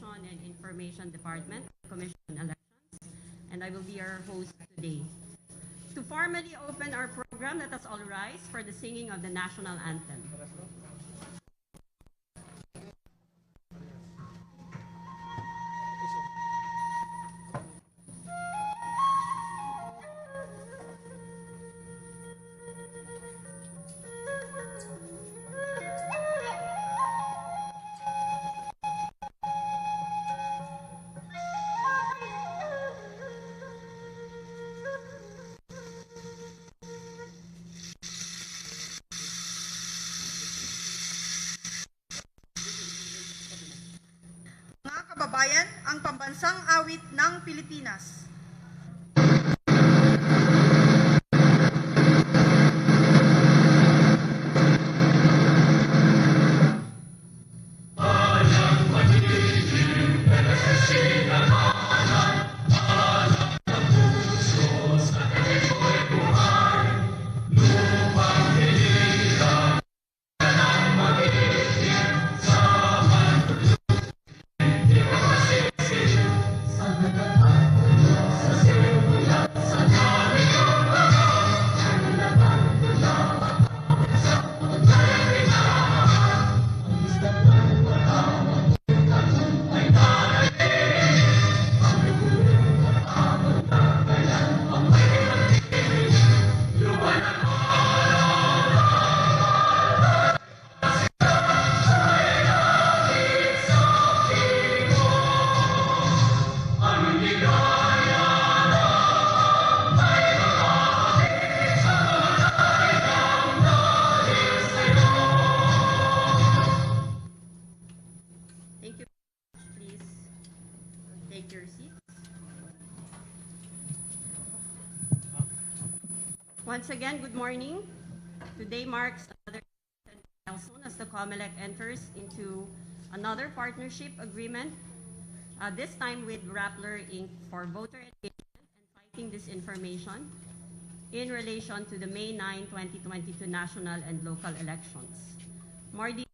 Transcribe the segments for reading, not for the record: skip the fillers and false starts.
Education and Information Department, Commission on Elections, and I will be your host today. To formally open our program, let us all rise for the singing of the national anthem. Kababayan, ang pambansang awit ng Pilipinas. Once again, good morning. Today marks another milestone as the Comelec enters into another partnership agreement, this time with Rappler Inc. for voter engagement and fighting disinformation in relation to the May 9, 2022 national and local elections. More details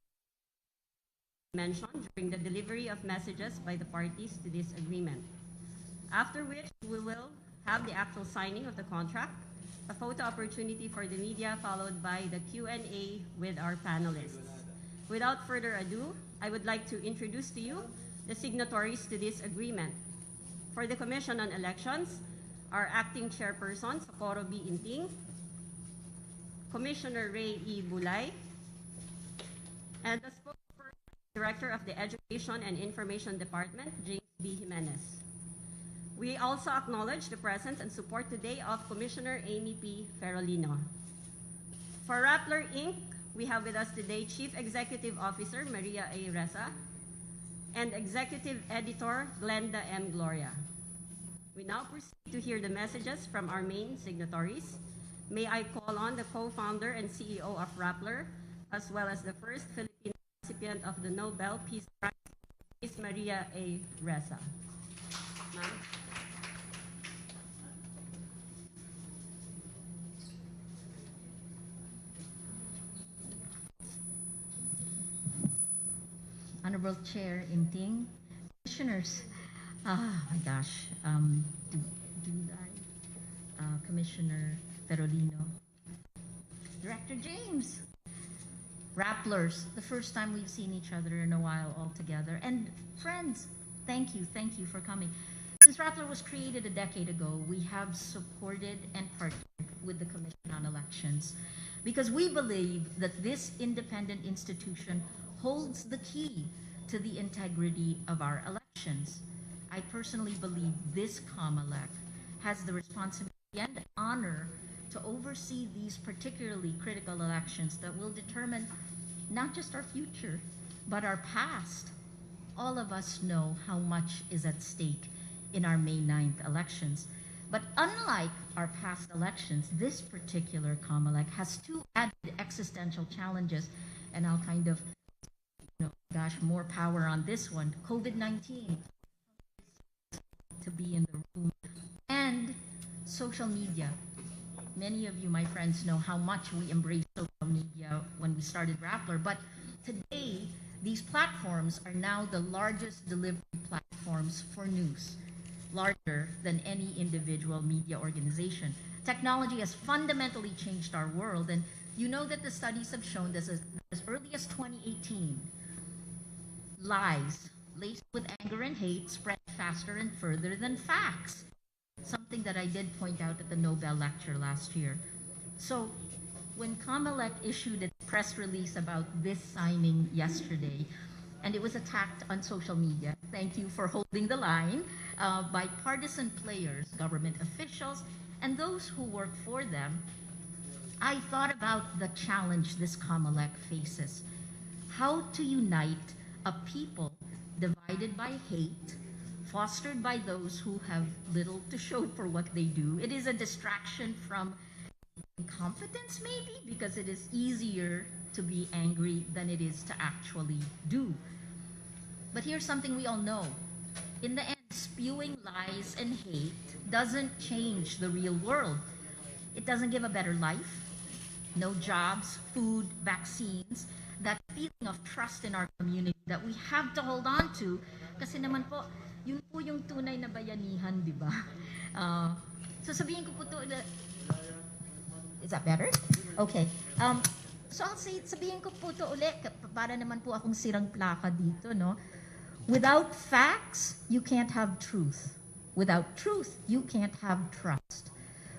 mentioned during the delivery of messages by the parties to this agreement, after which we will have the actual signing of the contract, a photo opportunity for the media, followed by the Q&A with our panelists. Without further ado, I would like to introduce to you the signatories to this agreement. For the Commission on Elections, our Acting Chairperson, Socorro B. Inting, Commissioner Ray E. Bulay, and the Spokesperson Director of the Education and Information Department, James B. Jimenez. We also acknowledge the presence and support today of Commissioner Amy P. Ferolino. For Rappler Inc., we have with us today Chief Executive Officer Maria A. Reza and Executive Editor Glenda M. Gloria. We now proceed to hear the messages from our main signatories. May I call on the co-founder and CEO of Rappler, as well as the first Filipino recipient of the Nobel Peace Prize, Ms. Maria A. Reza. Ma'am. Honorable Chair Inting, Commissioners, my gosh, Commissioner Ferolino, Director James, Rapplers, the first time we've seen each other in a while all together, and friends, thank you for coming. Since Rappler was created a decade ago, we have supported and partnered with the Commission on Elections because we believe that this independent institution holds the key to the integrity of our elections. I personally believe this Comelec has the responsibility and honor to oversee these particularly critical elections that will determine not just our future, but our past. All of us know how much is at stake in our May 9th elections. But unlike our past elections, this particular Comelec has two added existential challenges, and I'll kind of, more power on this one. COVID-19 to be in the room, and social media. Many of you, my friends, know how much we embrace social media when we started Rappler, but today These platforms are now the largest delivery platforms for news, larger than any individual media organization. Technology has fundamentally changed our world, and you know that the studies have shown that as early as 2018, lies laced with anger and hate spread faster and further than facts. Something that I did point out at the Nobel lecture last year. So when Comelec issued its press release about this signing yesterday, and it was attacked on social media, thank you for holding the line, by partisan players, government officials, and those who work for them, I thought about the challenge this Comelec faces. How to unite a people divided by hate, fostered by those who have little to show for what they do. It is a distraction from incompetence, maybe, because it is easier to be angry than it is to actually do. But here's something we all know. In the end, spewing lies and hate doesn't change the real world. It doesn't give a better life, no jobs, food, vaccines, that feeling of trust in our community that we have to hold on to. Kasi naman po, yun po yung tunay na bayanihan, di ba? So sabihin ko po to, is that better? Okay. So I'll say, sabihin ko po to ulit, para naman po akong sirang plaka dito, no? Without facts, you can't have truth. Without truth, you can't have trust.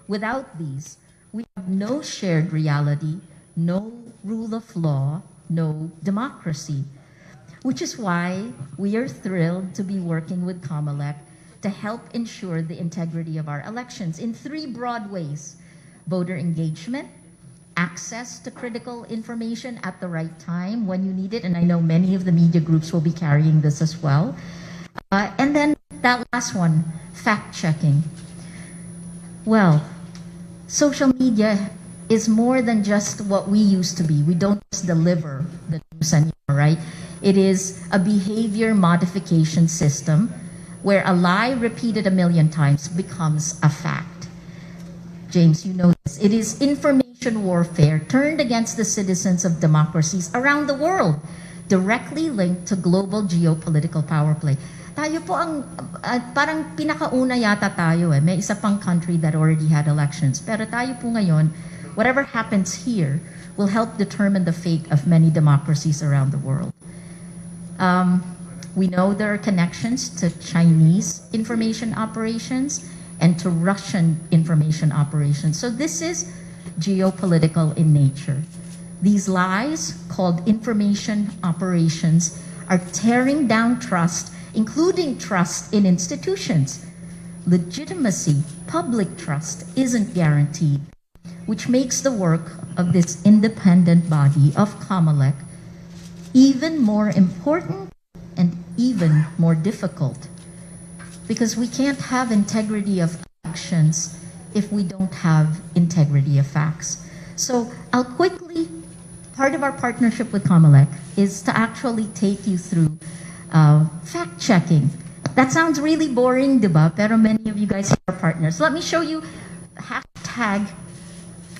Without these, we have no shared reality, no rule of law, no democracy. Which is why we are thrilled to be working with Comelec to help ensure the integrity of our elections in three broad ways: voter engagement, access to critical information at the right time when you need it, and I know many of the media groups will be carrying this as well. And then that last one, fact-checking. Well, social media is more than just what we used to be. We don't just deliver the news anymore, right? It is a behavior modification system where a lie repeated 1,000,000 times becomes a fact. James, you know this. It is information warfare turned against the citizens of democracies around the world, directly linked to global geopolitical power play. Tayo po ang, parang pinakauna yata tayo eh. May isa pang country that already had elections. Pero tayo po ngayon, whatever happens here will help determine the fate of many democracies around the world. We know there are connections to Chinese information operations and to Russian information operations. So this is geopolitical in nature. These lies, called information operations, are tearing down trust, including trust in institutions. Legitimacy, public trust, isn't guaranteed, which makes the work of this independent body of Comelec even more important and even more difficult. Because we can't have integrity of elections if we don't have integrity of facts. So I'll quickly, part of our partnership with Comelec is to actually take you through fact-checking. That sounds really boring, diba? Pero many of you guys are partners. Let me show you hashtag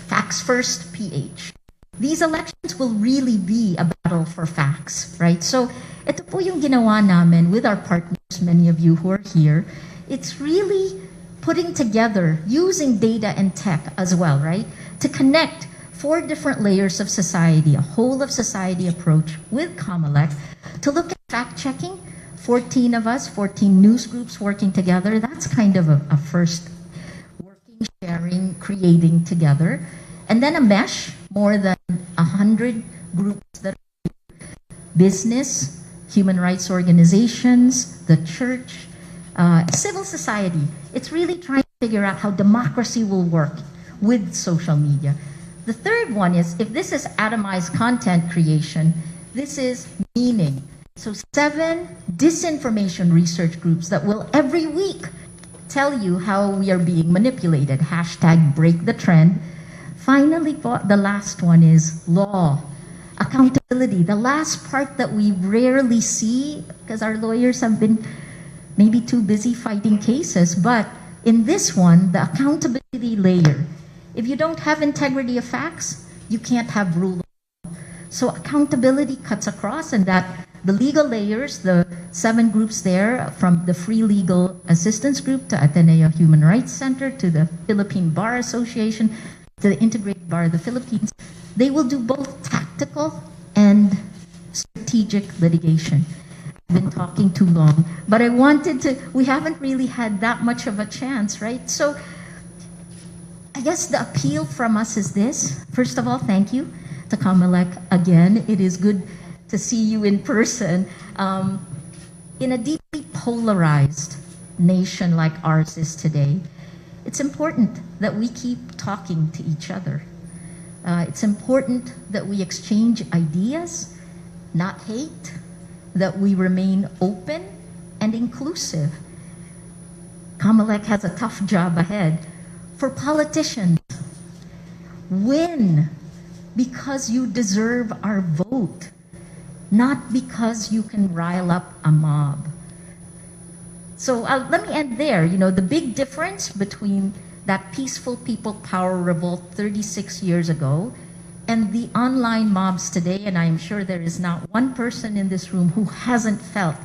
FactsFirstPH. These elections will really be a battle for facts, right? So ito po yung ginawa namin with our partners, many of you who are here. It's really putting together, using data and tech as well, right? To connect 4 different layers of society, a whole of society approach with Comelec to look at fact-checking. 14 of us, 14 news groups working together. That's kind of a first working, sharing, creating together. And then a mesh, more than 100 groups that are business, human rights organizations, the church, civil society. It's really trying to figure out how democracy will work with social media. The third one is, if this is atomized content creation, this is meaning. So 7 disinformation research groups that will every week tell you how we are being manipulated. Hashtag break the trend. Finally, the last one is law. Accountability, the last part that we rarely see because our lawyers have been maybe too busy fighting cases. But in this one, the accountability layer, if you don't have integrity of facts, you can't have rule of law. So accountability cuts across, and that the legal layers, the 7 groups there, from the Free Legal Assistance Group to Ateneo Human Rights Center to the Philippine Bar Association to the Integrated Bar of the Philippines, they will do both tactical and strategic litigation. I've been talking too long, but I wanted to, we haven't really had that much of a chance, right? So I guess the appeal from us is this. First of all, thank you to Comelec again. It is good to see you in person. In a deeply polarized nation like ours is today, it's important that we keep talking to each other. It's important that we exchange ideas, not hate, that we remain open and inclusive. Comelec has a tough job ahead. For politicians, win because you deserve our vote, not because you can rile up a mob. So let me end there. You know, the big difference between that peaceful people power revolt 36 years ago and the online mobs today, and I am sure there is not one person in this room who hasn't felt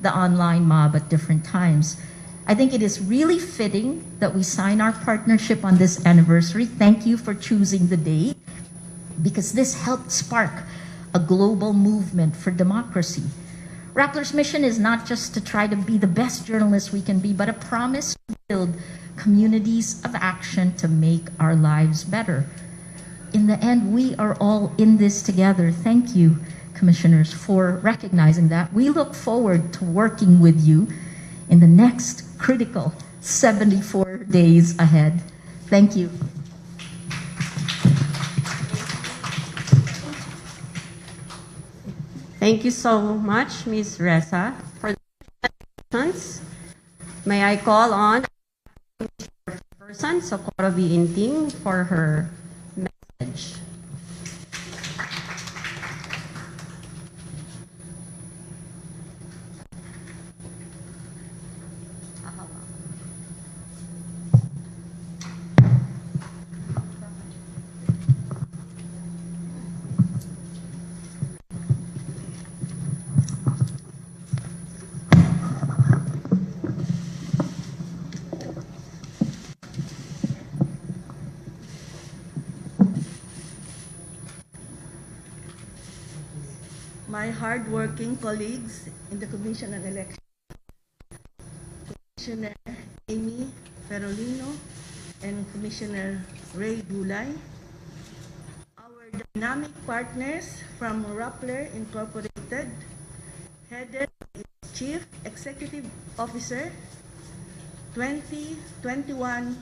the online mob at different times. I think it is really fitting that we sign our partnership on this anniversary. Thank you for choosing the date, because this helped spark a global movement for democracy. Rappler's mission is not just to try to be the best journalists we can be, but a promise to build communities of action to make our lives better. In the end, we are all in this together. Thank you, commissioners, for recognizing that. We look forward to working with you in the next critical 74 days ahead. Thank you. Thank you so much, Ms. Reza, for the questions. May I call on person, Socorro B. Inting, for her message. My hard-working colleagues in the Commission on Elections, Commissioner Amy Ferolino and Commissioner Ray Dulay, our dynamic partners from Rappler Incorporated, headed by its Chief Executive Officer, 2021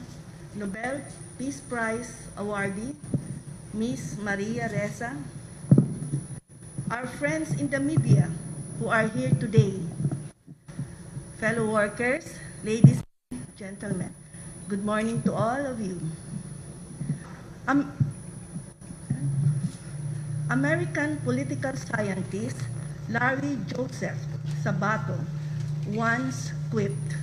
Nobel Peace Prize awardee, Ms. Maria Ressa, our friends in the media who are here today, fellow workers, ladies and gentlemen, good morning to all of you. American political scientist Larry Joseph Sabato once quipped,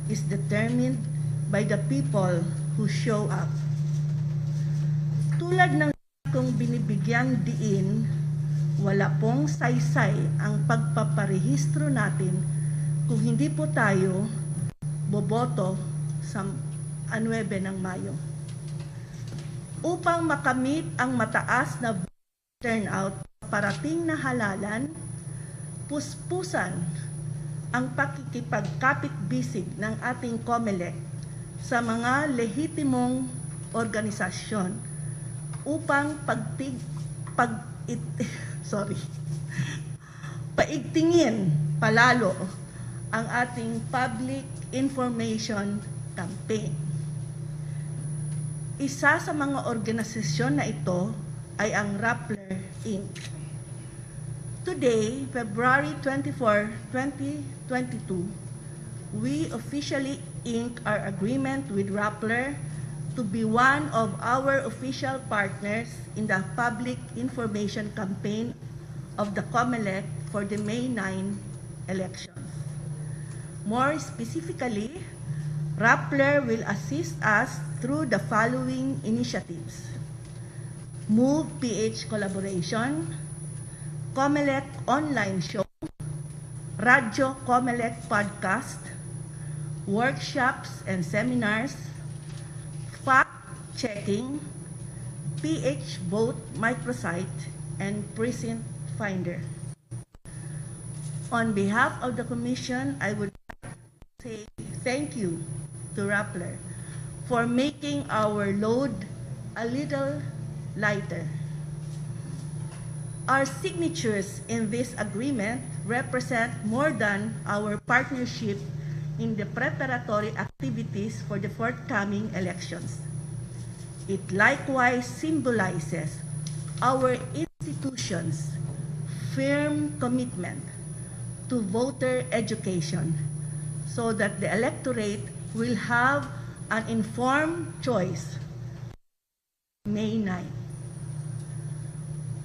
"is determined by the people who show up." Tulad ng kung binibigyang diin, wala pong saysay ang pagpaparehistro natin kung hindi po tayo boboto sa 9 ng Mayo. Upang makamit ang mataas na turnout sa parating na halalan, puspusan ang pakikipagkapit-bisig ng ating Comelec sa mga lehitimong organisasyon upang paigtingin palalo ang ating public information campaign. Isa sa mga organisasyon na ito ay ang Rappler Inc. Today, February 24, 2022, we officially ink our agreement with Rappler to be one of our official partners in the public information campaign of the Comelec for the May 9 elections. More specifically, Rappler will assist us through the following initiatives: Move PH Collaboration, Comelec Online Show, Radyo Comelec Podcast, workshops and seminars, fact-checking, PH Vote Microsite, and Precinct Finder. On behalf of the Commission, I would like to say thank you to Rappler for making our load a little lighter. Our signatures in this agreement represent more than our partnership in the preparatory activities for the forthcoming elections. It likewise symbolizes our institution's firm commitment to voter education so that the electorate will have an informed choice May 9.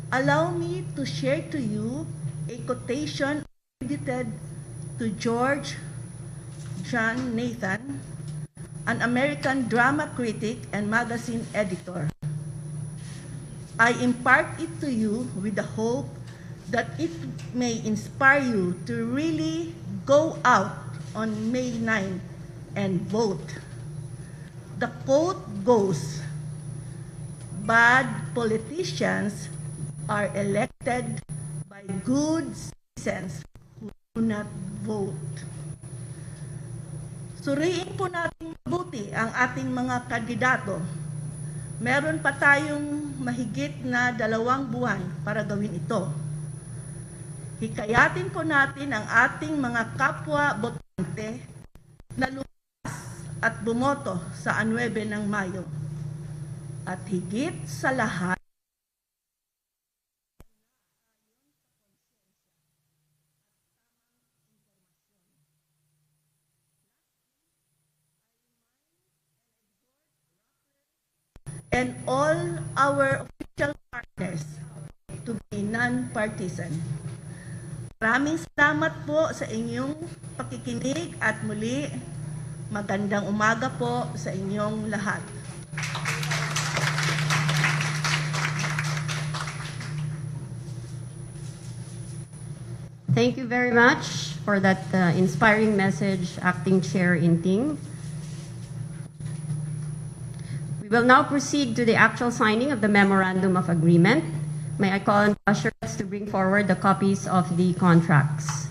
Allow me to share to you a quotation credited to George John Nathan, an American drama critic and magazine editor. I impart it to you with the hope that it may inspire you to really go out on May 9 and vote. The quote goes, "Bad politicians are elected by good citizens who do not vote." Suriin po natin mabuti ang ating mga kandidato. Meron pa tayong mahigit na 2 buwan para gawin ito. Hikayatin po natin ang ating mga kapwa botante na lumabas at bumoto sa 9 ng Mayo. At higit sa lahat, and all our official partners to be non-partisan. Maraming salamat po sa inyong pakikinig at muli, magandang umaga po sa inyong lahat. Thank you very much for that inspiring message, Acting Chair Inting. We will now proceed to the actual signing of the Memorandum of Agreement. May I call on ushers to bring forward the copies of the contracts.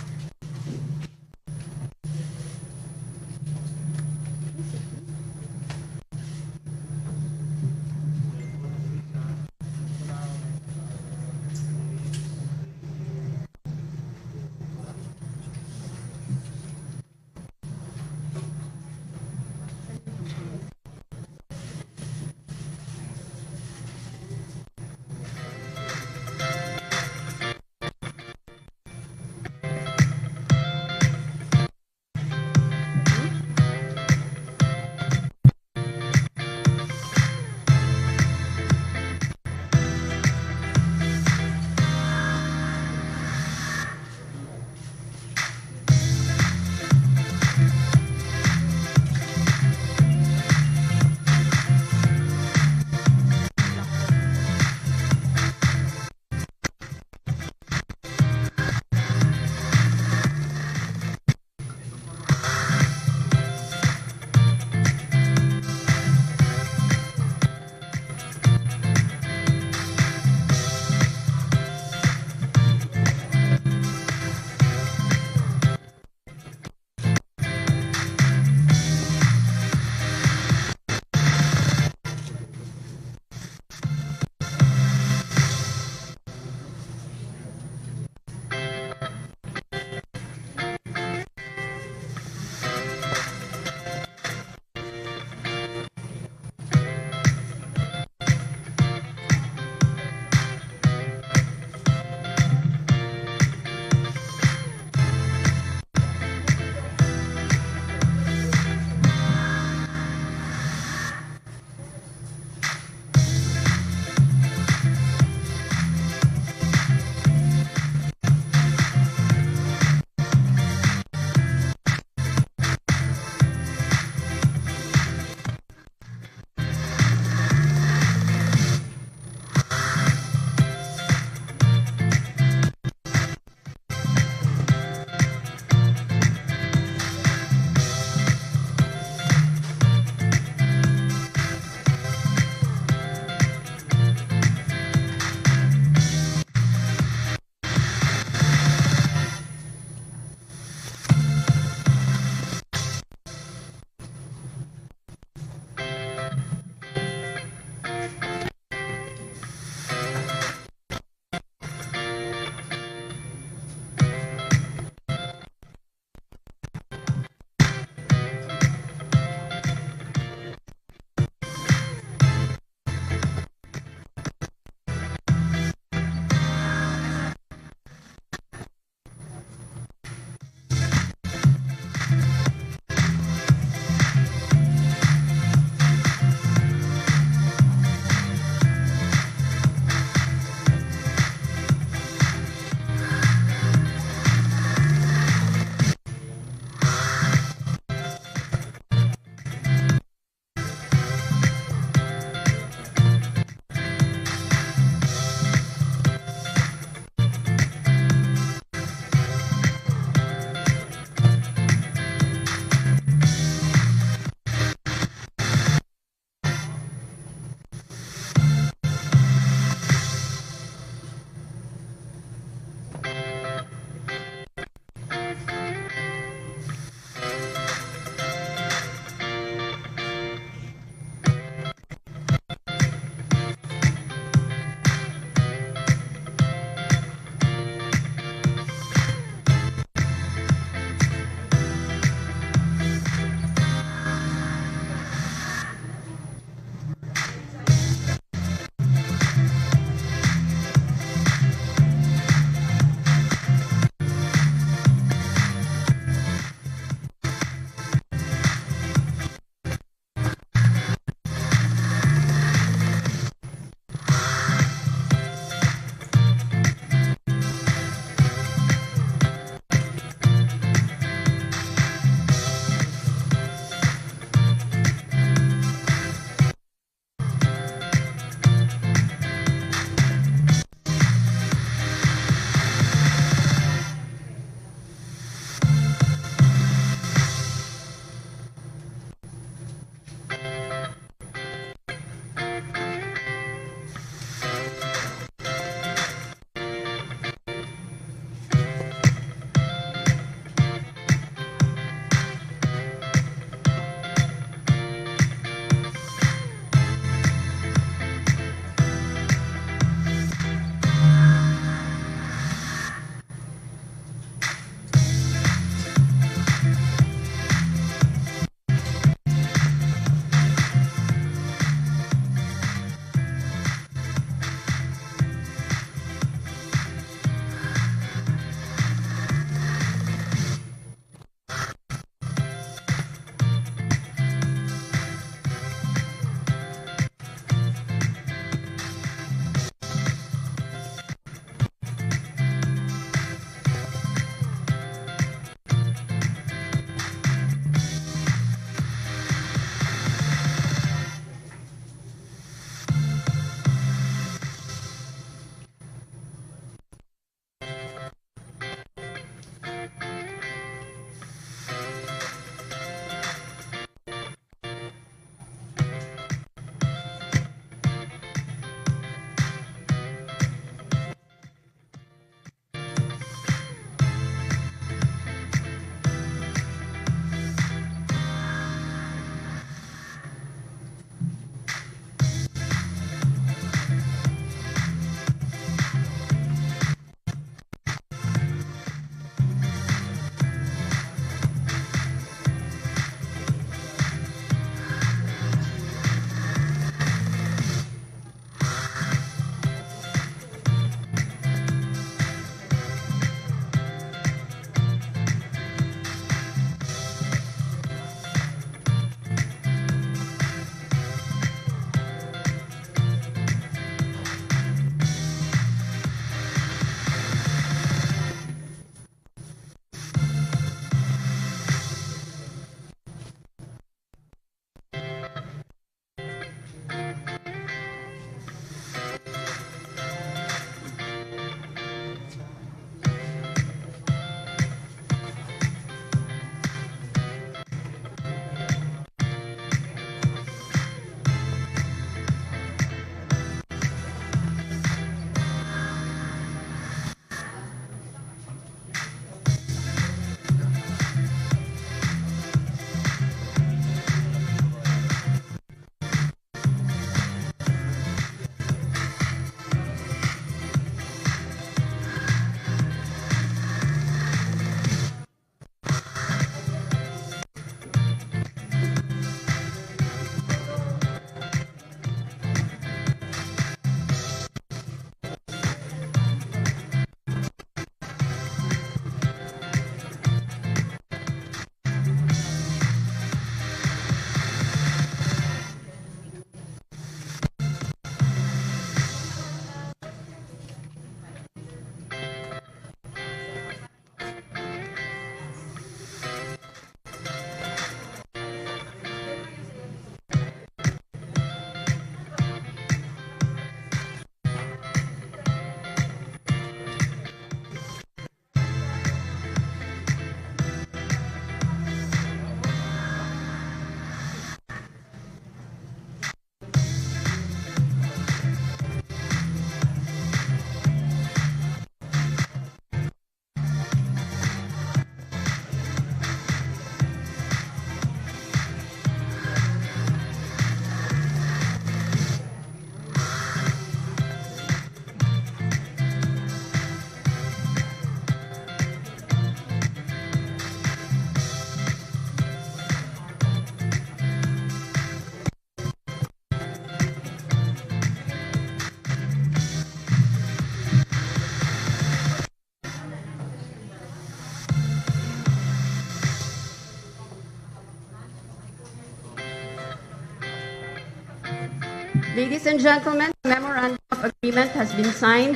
Ladies and gentlemen, the memorandum of agreement has been signed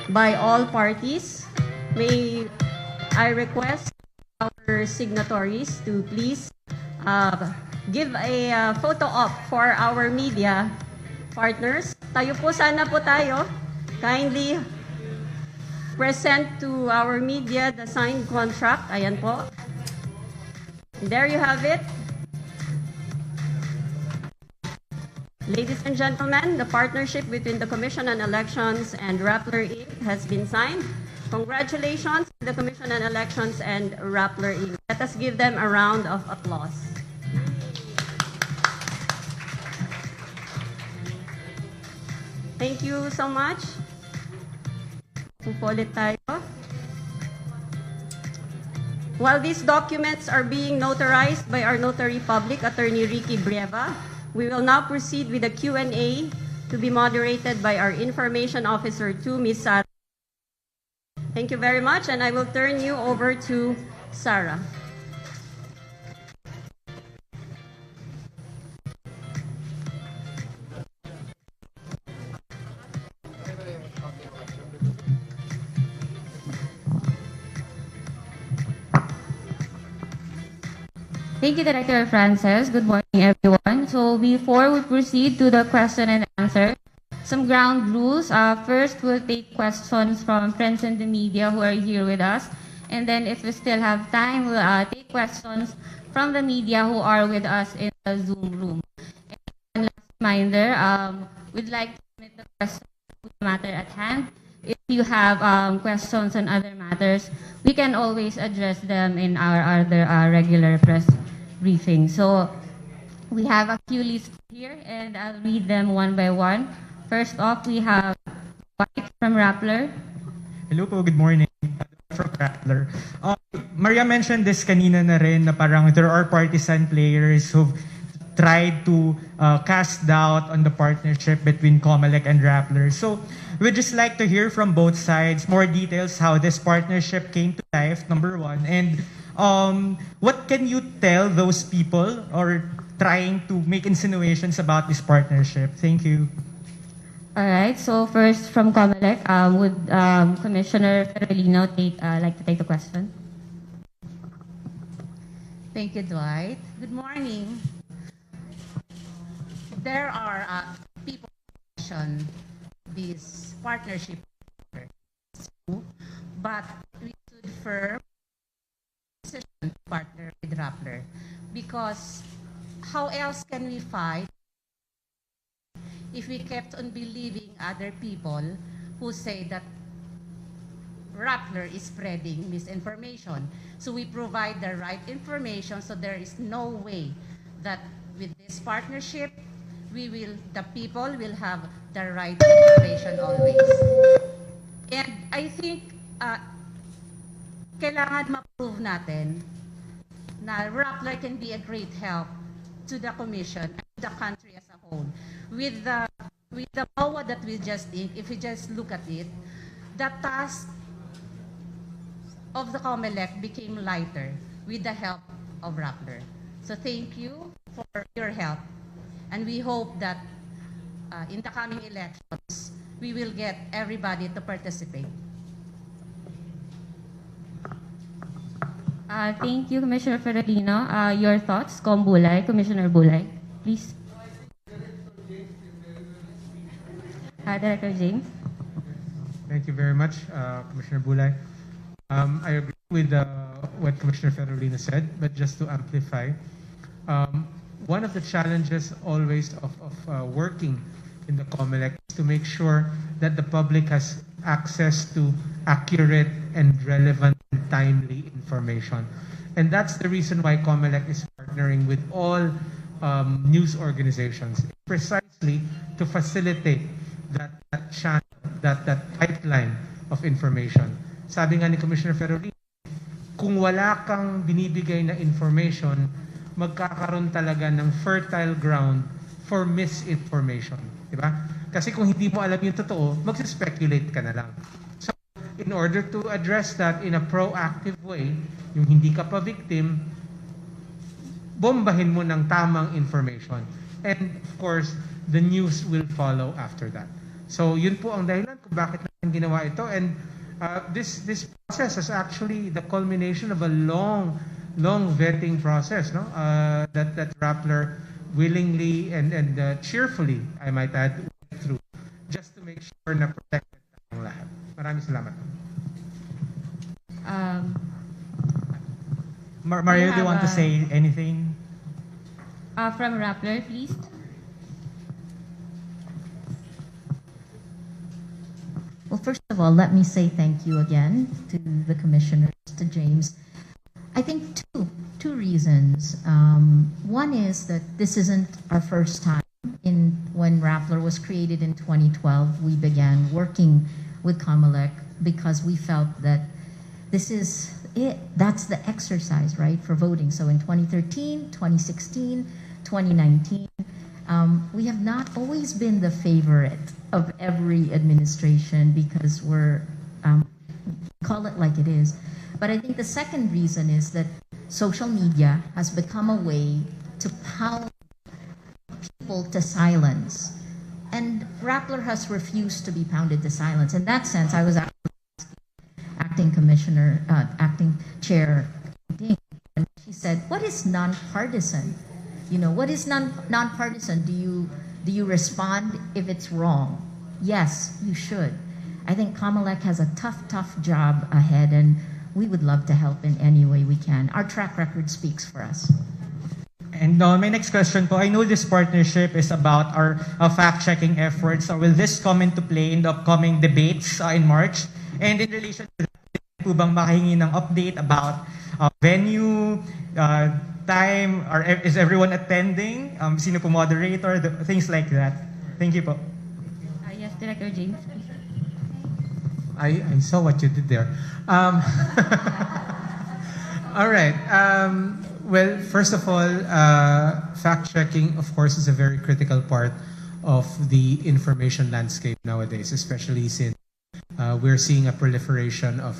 by all parties. May I request our signatories to please give a photo op for our media partners. Tayo po, sana po tayo. Kindly present to our media the signed contract. Ayan po. There you have it. Ladies and gentlemen, the partnership between the Commission on Elections and Rappler Inc. has been signed. Congratulations to the Commission on Elections and Rappler Inc. Let us give them a round of applause. Thank you so much. Pupulit tayo. While these documents are being notarized by our notary public, Attorney Ricky Brieva, we will now proceed with the Q&A to be moderated by our Information Officer 2, Ms. Sarah. Thank you very much, and I will turn you over to Sarah. Thank you, Director Frances. Good morning, everyone. So before we proceed to the question and answer, some ground rules. First, we'll take questions from friends in the media who are here with us. And then if we still have time, we'll take questions from the media who are with us in the Zoom room. And one last reminder, we'd like to submit the questions to the matter at hand. If you have questions on other matters, we can always address them in our other regular press briefing. So we have a few lists here, and I'll read them one by one. First off, we have White from Rappler. Hello po, good morning. From Rappler. Maria mentioned this kanina na rin na parang there are partisan players who've tried to cast doubt on the partnership between Comelec and Rappler. So we'd just like to hear from both sides more details how this partnership came to life, number one, and what can you tell those people or trying to make insinuations about this partnership? Thank you. All right, so first from Comelec, would Commissioner Ferolino like to take the question? Thank you, Dwight. Good morning. There are people who question this partnership, but we stood firm decision to partner with Rappler, because how else can we fight if we kept on believing other people who say that Rappler is spreading misinformation? So we provide the right information, so there is no way that with this partnership, the people will have the right information always. And I think kailangan ma-prove natin na Rappler can be a great help to the Commission and the country as a whole. With the MOA that we just did, if we just look at it, the task of the Comelec became lighter with the help of Rappler. So thank you for your help. And we hope that in the coming elections, we will get everybody to participate. Thank you, Commissioner Ferolino. Your thoughts, Commissioner Bulay, please. Director James. Thank you very much, Commissioner Bulay. I agree with what Commissioner Ferolino said, but just to amplify, one of the challenges always of working in the Comelec is to make sure that the public has access to accurate and relevant and timely information. And that's the reason why Comelec is partnering with all news organizations, precisely to facilitate that channel, that pipeline of information. Sabi nga ni Commissioner Ferolino, kung wala kang binibigay na information, magkakaroon talaga ng fertile ground for misinformation. Diba? Kasi kung hindi mo alam yung totoo, mag-speculate ka na lang. So, in order to address that in a proactive way, yung hindi ka pa victim, bombahin mo ng tamang information. And of course, the news will follow after that. So yun po ang dahilan kung bakit natin ginawa ito. And this process is actually the culmination of a long vetting process, no? That Rappler willingly and cheerfully, I might add, went through just to make sure na protected tayong lahat. Maraming salamat. Mario, do you want to say anything? From Rappler, please. Well, first of all, let me say thank you again to the commissioners, to James. I think two reasons. One is that this isn't our first time. When Rappler was created in 2012, we began working with Comelec because we felt that this is it. That's the exercise, right, for voting. So in 2013, 2016, 2019, we have not always been the favorite of every administration because we're, call it like it is. But I think the second reason is that social media has become a way to pound people to silence. And Rappler has refused to be pounded to silence. In that sense, I was acting chair, and she said, "What is nonpartisan? You know, what is nonpartisan? Do you respond if it's wrong?" Yes, you should. I think Comelec has a tough job ahead, and we would love to help in any way we can. Our track record speaks for us. And my next question po, I know this partnership is about our fact-checking efforts. So will this come into play in the upcoming debates in March? And in relation to that, po bang makahingi ng update about venue, time, or is everyone attending? Sino po moderator? Things like that. Thank you po. Yes, Director James. I saw what you did there. All right. Well, first of all, fact-checking, of course, is a very critical part of the information landscape nowadays, especially since we're seeing a proliferation of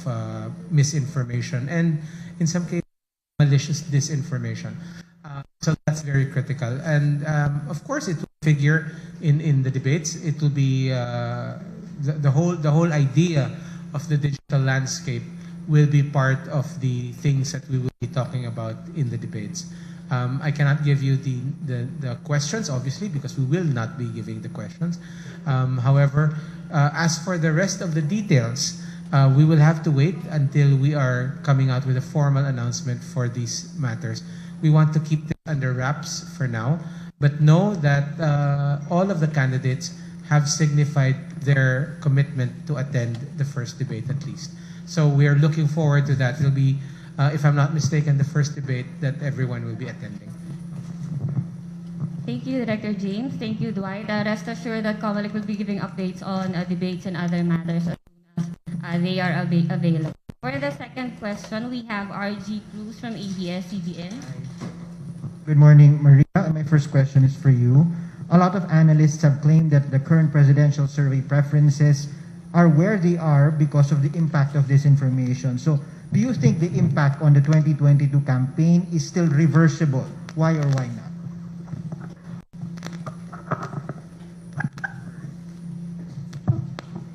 misinformation and, in some cases, malicious disinformation. So that's very critical. And, of course, it will figure in the debates. It will be the whole idea of the digital landscape will be part of the things that we will be talking about in the debates. I cannot give you the questions, obviously, because we will not be giving the questions. However, as for the rest of the details, we will have to wait until we are coming out with a formal announcement for these matters. We want to keep this under wraps for now, but know that all of the candidates have signified their commitment to attend the first debate at least. So we are looking forward to that. It'll be, if I'm not mistaken, the first debate that everyone will be attending. Thank you, Director James. Thank you, Dwight. Rest assured that Comelec will be giving updates on debates and other matters as soon as they are available. For the second question, we have RG Cruz from ABS-CBN. Good morning, Maria. My first question is for you. A lot of analysts have claimed that the current presidential survey preferences are where they are because of the impact of disinformation. So, do you think the impact on the 2022 campaign is still reversible? Why or why not?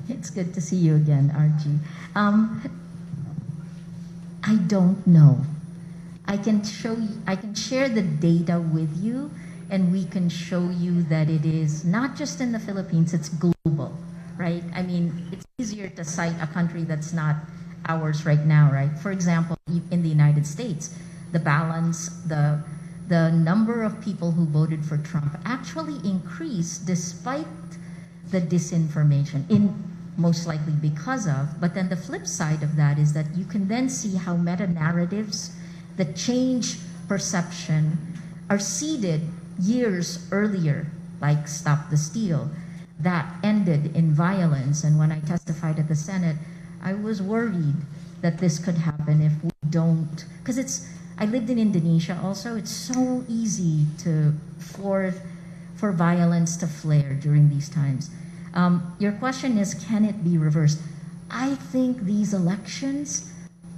It's good to see you again, RG. I don't know. I can share the data with you, and we can show you that it is not just in the Philippines, it's global, right? I mean, it's easier to cite a country that's not ours right now, right? For example, in the United States, the balance, the number of people who voted for Trump actually increased despite the disinformation, most likely because of, but then the flip side of that is that you can then see how meta-narratives that change perception are seeded years earlier, like Stop the Steal, that ended in violence. And when I testified at the Senate, I was worried that this could happen if we don't, because I lived in Indonesia also, it's so easy for violence to flare during these times. Your question is, can it be reversed? I think these elections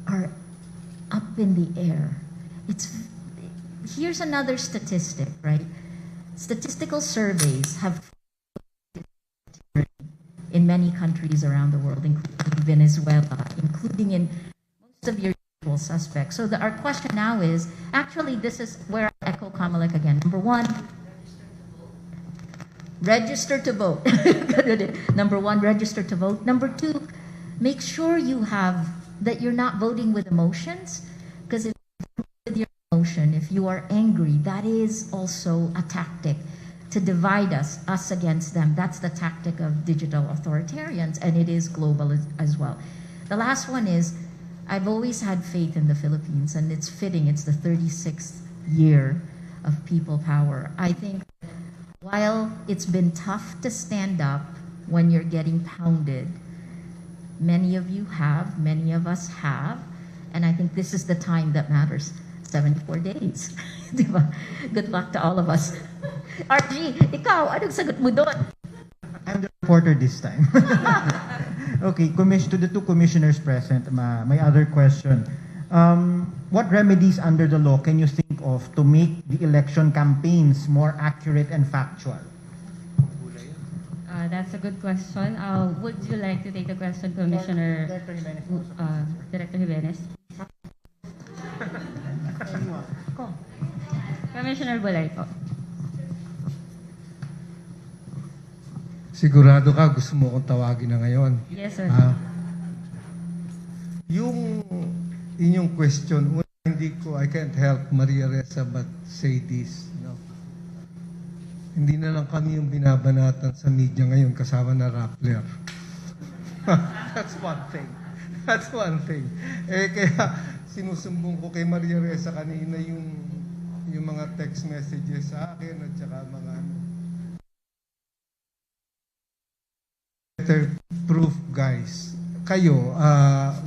are up in the air. Here's another statistic, right? Statistical surveys have in many countries around the world, including Venezuela, including in most of your usual suspects. So our question now is, actually, this is where I echo Comelec again. Number one, register to vote. Number one, register to vote. Number two, make sure that you're not voting with emotions, because if you vote with your emotion, if you are angry, that is also a tactic to divide us against them. That's the tactic of digital authoritarians, and it is global as well. The last one is, I've always had faith in the Philippines, and it's fitting, it's the 36th year of people power. I think while it's been tough to stand up when you're getting pounded, many of you have, many of us have, and I think this is the time that matters. 74 days. Diba? Good luck to all of us. RG, ikaw, anong sagot mo doon? I'm the reporter this time. Okay, to the two commissioners present, my other question. What remedies under the law can you think of to make the election campaigns more accurate and factual? That's a good question. Would you like to take the question, Commissioner? Director Jimenez? Commissioner Bulay po. Sigurado ka, gusto mo akong tawagin na ngayon? Yes, sir. Yung inyong question, I can't help Maria Ressa but say this. No? Hindi na lang kami yung binabanatan sa media ngayon kasama na Rappler. That's one thing. That's one thing. Kaya sinusumbong ko kay Maria Ressa kanina yung mga text messages sa akin at saka mga better proof, guys. Kayo,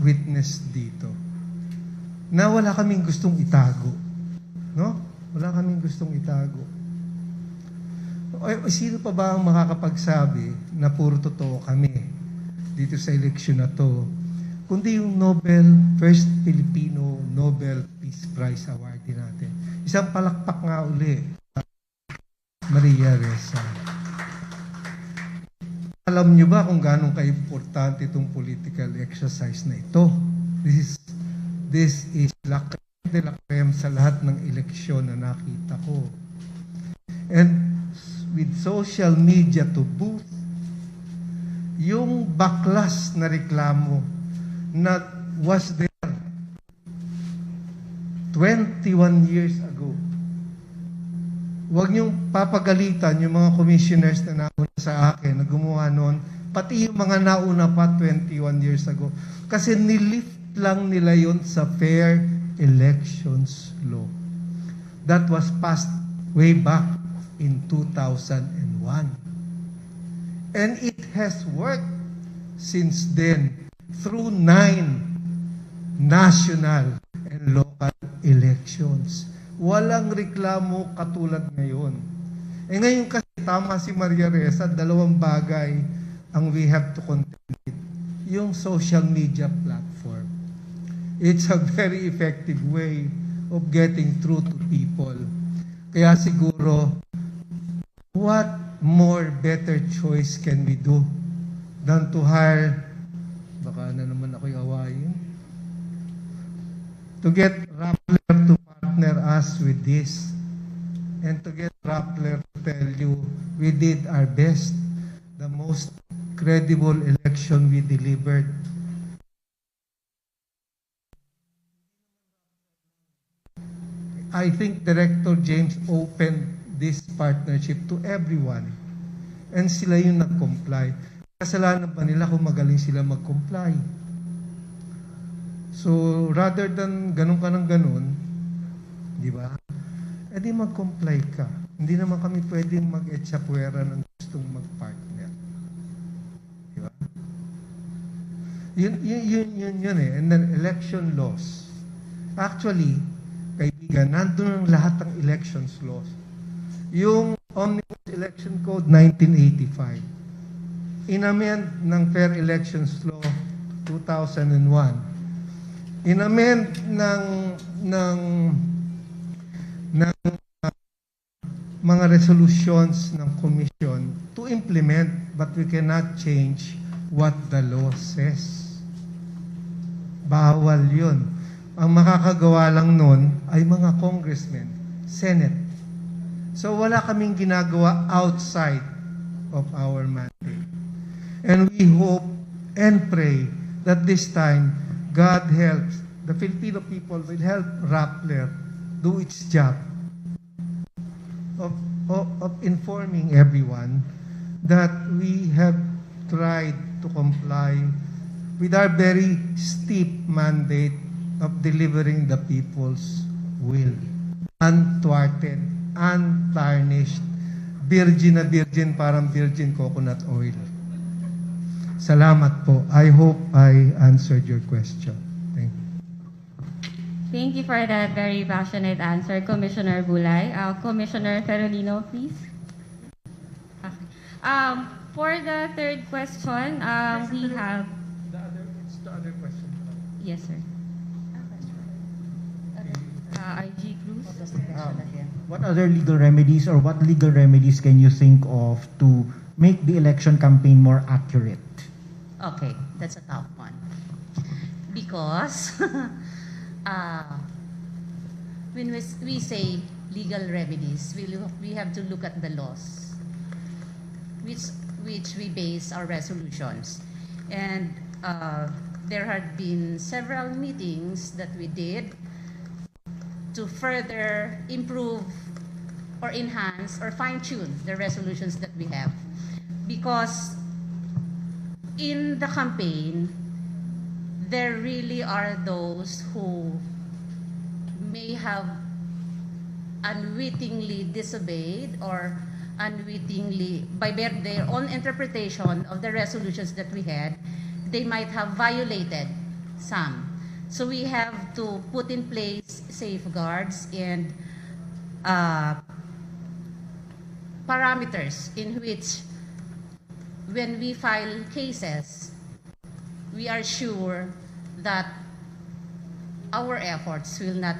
witness dito. Na wala kaming gustong itago. No? Wala kaming gustong itago. Sino pa ba ang makakapagsabi na puro totoo kami dito sa eleksyon na to? Kundi yung First Filipino Nobel Peace Prize awardee natin. Isang palakpak nga uli, Maria Ressa. Alam niyo ba kung gaano ka-importante itong political exercise na ito? This is la crème de la crème sa lahat ng eleksyon na nakita ko. And with social media to boot, yung baklas na reklamo na was there 21 years ago. Huwag niyong papagalitan yung mga commissioners na nauna sa akin na gumawa noon, pati yung mga nauna pa 21 years ago. Kasi nilift lang nila yon sa Fair Elections Law. That was passed way back in 2001. And it has worked since then through 9 national and local elections. Walang reklamo katulad ngayon. Ngayon kasi tama si Maria Ressa, dalawang bagay ang we have to contend with. Yung social media platform. It's a very effective way of getting through to people. Kaya siguro, what more better choice can we do than to hire, baka na naman ako'y awayin, to get Rappler to partner us with this and to get Rappler to tell you we did our best, the most credible election we delivered. I think Director James opened this partnership to everyone and sila yung nag-comply. Kasalanan pa nila kung magaling sila mag-comply. So, rather than ganun ka ng ganun, di ba? E di mag-comply ka. Hindi naman kami pwedeng mag-etsapuera ng gustong mag-partner. Di ba? Yun eh. And then election laws. Actually, kaibigan, nandun ang lahat ng elections laws. Yung Omnibus Election Code 1985. Inamend ng Fair Elections Law 2001. Inamend ng mga resolutions ng commission to implement, but we cannot change what the law says. Bawal yun. Ang makakagawa lang nun ay mga congressmen, Senate. So wala kaming ginagawa outside of our mandate. And we hope and pray that this time, God helps, the Filipino people will help Rappler do its job of informing everyone that we have tried to comply with our very steep mandate of delivering the people's will. Unthwarted, untarnished, virgin na virgin, parang virgin coconut oil. Salamat po. I hope I answered your question. Thank you. Thank you for that very passionate answer, Commissioner Bulay. Commissioner Ferolino, please. Okay. For the third question, we have... It's the other question. Yes, sir. IG Cruz. What other legal remedies or what legal remedies can you think of to make the election campaign more accurate? Okay, that's a tough one. Because when we say legal remedies, we have to look at the laws, which we base our resolutions. And there had been several meetings that we did to further improve or enhance or fine-tune the resolutions that we have. Because in the campaign, there really are those who may have unwittingly disobeyed or unwittingly, by their own interpretation of the resolutions that we had, they might have violated some. So we have to put in place safeguards and parameters in which when we file cases, we are sure that our efforts will not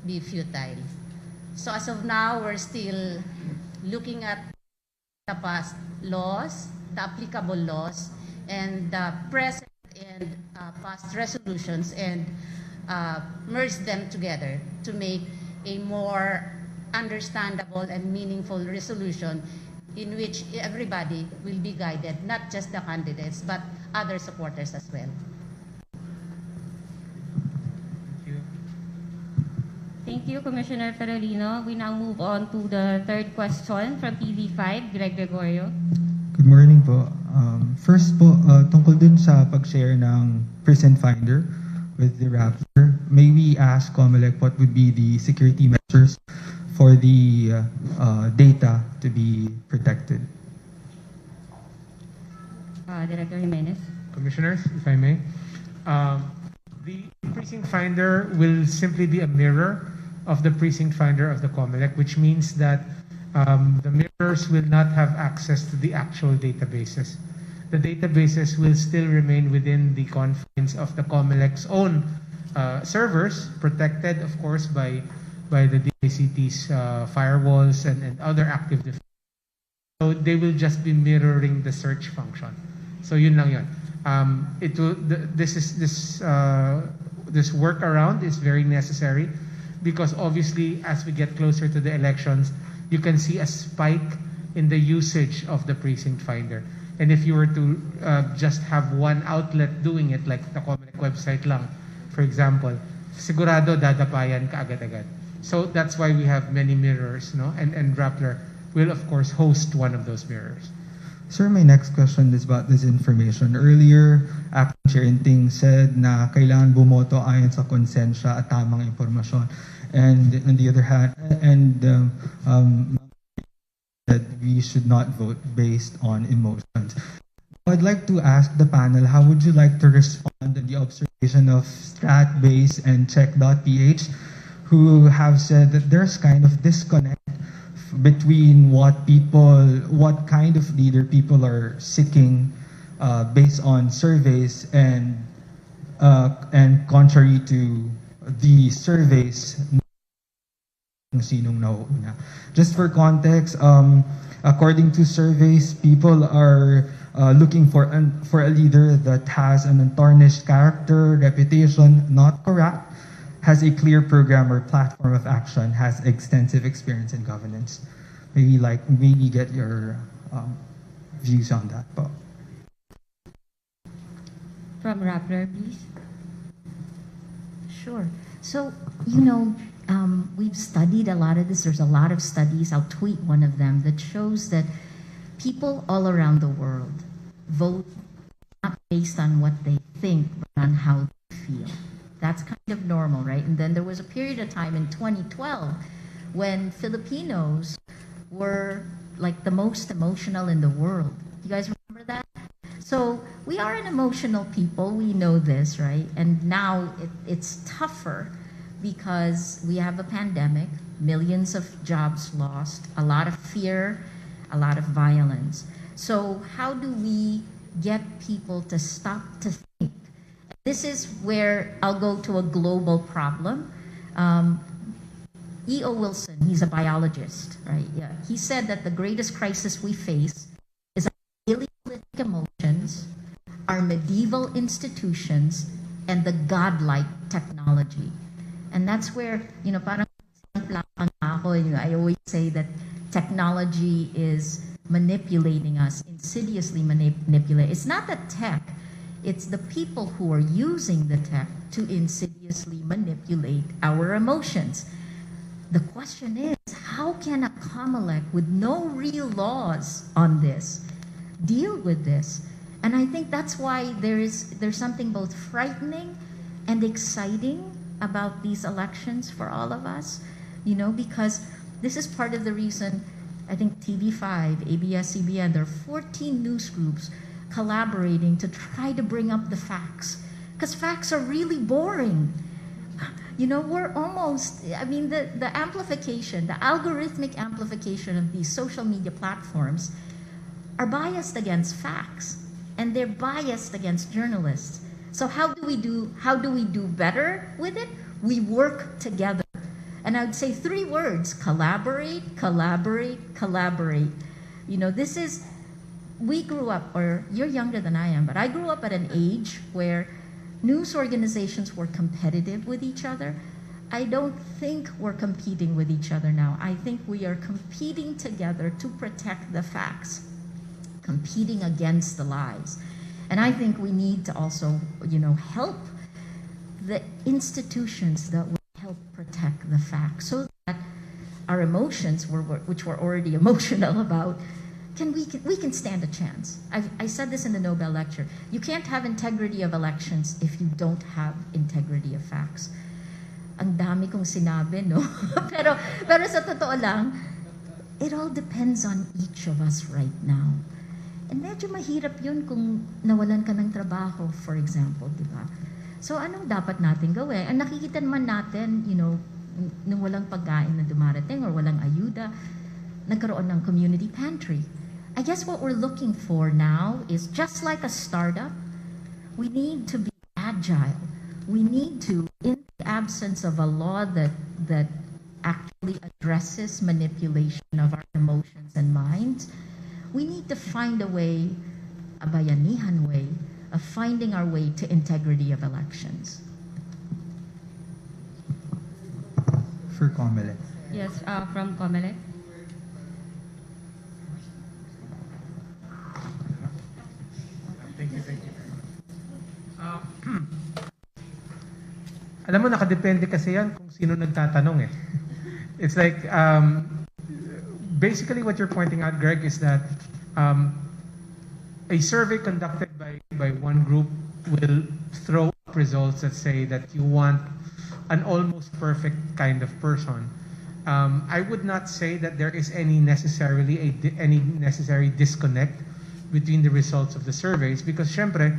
be futile. So as of now, we're still looking at the past laws, the applicable laws, and the present and past resolutions, and merge them together to make a more understandable and meaningful resolution in which everybody will be guided, not just the candidates, but other supporters as well. Thank you. Thank you, Commissioner Ferolino. We now move on to the third question from TV5, Greg Gregorio. Good morning po. First po, tungkol dun sa pag-share ng Present Finder with the Rappler, may we ask Comelec what would be the security measures for the data to be protected? Director Jimenez. Commissioners, if I may. The precinct finder will simply be a mirror of the precinct finder of the Comelec, which means that the mirrors will not have access to the actual databases. The databases will still remain within the confines of the Comelec's own servers, protected, of course, by the DICT's firewalls and other active defense. So they will just be mirroring the search function. So yun lang yun. This workaround is very necessary because obviously as we get closer to the elections, you can see a spike in the usage of the precinct finder. And if you were to just have one outlet doing it, like the Comelec website lang, for example, sigurado dadapayan ka agad-agad. So that's why we have many mirrors, no? And Rappler will of course host one of those mirrors. Sir, my next question is about this information. Earlier, Acting Chair Inting said na kailangan bumoto ayon sa konsensya at tamang impormasyon. And on the other hand, that we should not vote based on emotions. I'd like to ask the panel, how would you like to respond to the observation of StratBase and Check.ph, who have said that there's kind of disconnect between what kind of leader people are seeking based on surveys and contrary to the surveys kung sinong nauuna. Just for context, according to surveys, people are looking for a leader that has an untarnished character, reputation, not corrupt, has a clear program or platform of action, has extensive experience in governance. Maybe get your views on that. From Rappler, please. Sure. So, we've studied a lot of this. There's a lot of studies. I'll tweet one of them that shows that people all around the world vote not based on what they think, but on how they feel. That's kind of normal, right? And then there was a period of time in 2012 when Filipinos were like the most emotional in the world. You guys remember that? So we are an emotional people. We know this, right? And now it's tougher because we have a pandemic, millions of jobs lost, a lot of fear, a lot of violence. So how do we get people to stop to think? This is where I'll go to a global problem. E.O. Wilson, he's a biologist, right? Yeah. He said that the greatest crisis we face is our idealistic emotions, our medieval institutions, and the godlike technology. And that's where, parang I always say that technology is manipulating us, insidiously manipulate. It's not the tech, it's the people who are using the tech to insidiously manipulate our emotions. The question is, how can a Comelec with no real laws on this deal with this? And I think that's why there's something both frightening and exciting about these elections for all of us, because this is part of the reason I think TV5, ABS-CBN, there are 14 news groups collaborating to try to bring up the facts, because facts are really boring. We're almost, the amplification, the algorithmic amplification of these social media platforms are biased against facts, and they're biased against journalists. So how do we do better with it? We work together. And I would say 3 words: collaborate, collaborate, collaborate. We grew up, or you're younger than I am, but I grew up at an age where news organizations were competitive with each other. I don't think we're competing with each other now. I think we are competing together to protect the facts, competing against the lies. And I think we need to also, help the institutions that will help protect the facts so that our emotions, which we're already emotional about, we can stand a chance. I said this in the Nobel lecture. You can't have integrity of elections if you don't have integrity of facts. Ang dami kong sinabi, no? pero sa totoo lang, it all depends on each of us right now. And medyo mahirap yun kung nawalan ka ng trabaho, for example, di ba? So anong dapat natin gawin? Ang nakikita naman natin, nung walang pagkain na dumarating or walang ayuda, nagkaroon ng community pantry. I guess what we're looking for now is, just like a startup, we need to be agile. We need to, in the absence of a law that actually addresses manipulation of our emotions and minds, we need to find a way, a bayanihan way, of finding our way to integrity of elections. For Comelec. Yes, from Comelec. Thank you. Alam mo, nakadepende kasi yan kung sino nagtatanong eh. It's like, basically what you're pointing out, Greg, is that a survey conducted by one group will throw up results that say that you want an almost perfect kind of person. I would not say that there is any necessary disconnect between the results of the surveys, because syempre,